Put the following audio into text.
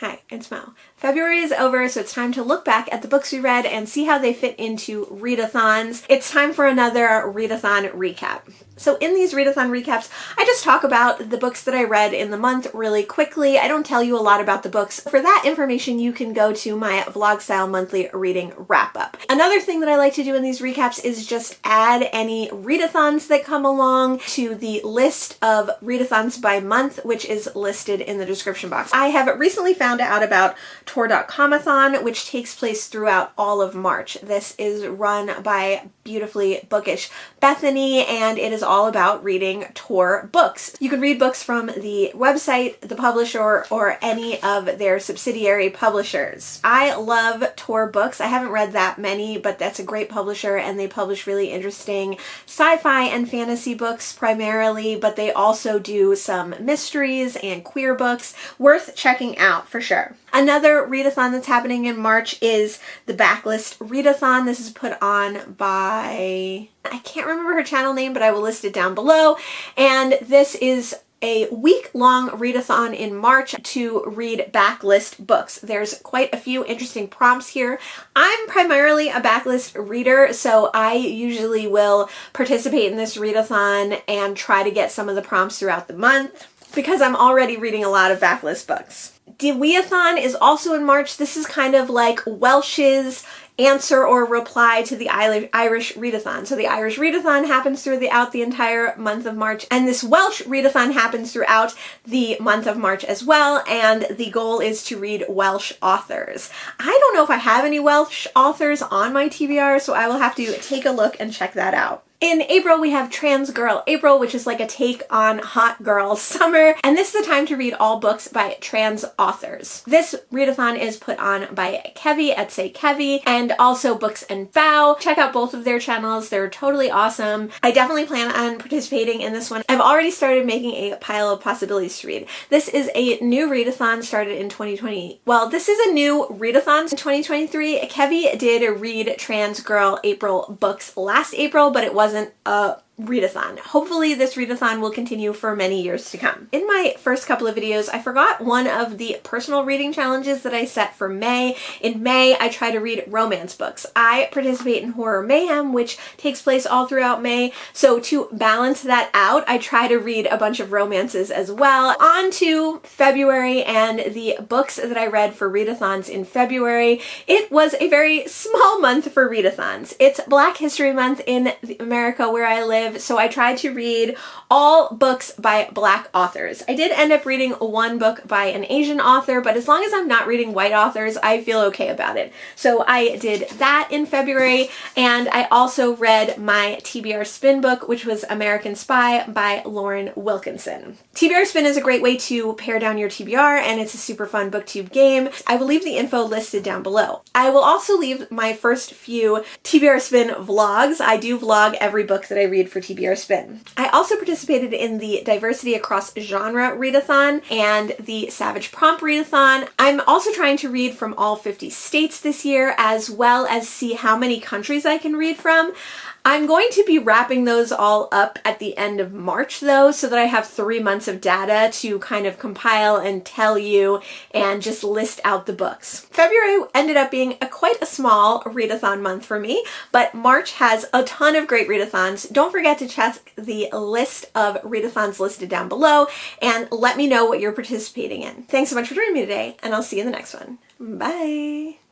Hi, it's Mo. February is over, so it's time to look back at the books we read and see how they fit into readathons. It's time for another readathon recap. So in these readathon recaps, I just talk about the books that I read in the month really quickly. I don't tell you a lot about the books. For that information, you can go to my vlog-style monthly reading wrap-up. Another thing that I like to do in these recaps is just add any readathons that come along to the list of readathons by month, which is listed in the description box. I have recently found out about Tor.comathon, which takes place throughout all of March. This is run by beautifully bookish Bethany, and it is all about reading Tor books. You can read books from the website, the publisher, or any of their subsidiary publishers. I love Tor books. I haven't read that many, but that's a great publisher, and they publish really interesting sci-fi and fantasy books primarily, but they also do some mysteries and queer books. Worth checking out for sure. Another readathon that's happening in March is the Backlist Readathon. This is put on by, I can't remember her channel name, but I will list it down below. And this is a week-long readathon in March to read backlist books. There's quite a few interesting prompts here. I'm primarily a backlist reader, so I usually will participate in this readathon and try to get some of the prompts throughout the month because I'm already reading a lot of backlist books. Readathon is also in March. This is kind of like Welsh's answer or reply to the Irish Readathon. So the Irish Readathon happens throughout the entire month of March, and this Welsh Readathon happens throughout the month of March as well, and the goal is to read Welsh authors. I don't know if I have any Welsh authors on my TBR, so I will have to take a look and check that out. In April, we have Trans Girl April, which is like a take on Hot Girl Summer, and this is the time to read all books by trans authors. This readathon is put on by Kevi at Say Kevi, and also Books and Bow. Check out both of their channels. They're totally awesome. I definitely plan on participating in this one. I've already started making a pile of possibilities to read. This is a new readathon started in 2020. Well, this is a new readathon in 2023. Kevi did read Trans Girl April books last April, but it wasn't a readathon. Hopefully this readathon will continue for many years to come. In my first couple of videos, I forgot one of the personal reading challenges that I set for May. In May, I try to read romance books. I participate in Horror Mayhem, which takes place all throughout May. So to balance that out, I try to read a bunch of romances as well. On to February and the books that I read for readathons in February. It was a very small month for readathons. It's Black History Month in America where I live, so I tried to read all books by Black authors. I did end up reading one book by an Asian author, but as long as I'm not reading white authors, I feel okay about it. So I did that in February, and I also read my TBR Spin book, which was American Spy by Lauren Wilkinson. TBR Spin is a great way to pare down your TBR, and it's a super fun booktube game. I will leave the info listed down below. I will also leave my first few TBR Spin vlogs. I do vlog every book that I read for TBR Spin. I also participated in the Diversity Across Genre Readathon and the Savage Prompt Readathon. I'm also trying to read from all 50 states this year, as well as see how many countries I can read from. I'm going to be wrapping those all up at the end of March though, so that I have 3 months of data to kind of compile and tell you and just list out the books. February ended up being quite a small readathon month for me, but March has a ton of great readathons. Don't forget to check the list of readathons listed down below and let me know what you're participating in. Thanks so much for joining me today, and I'll see you in the next one. Bye!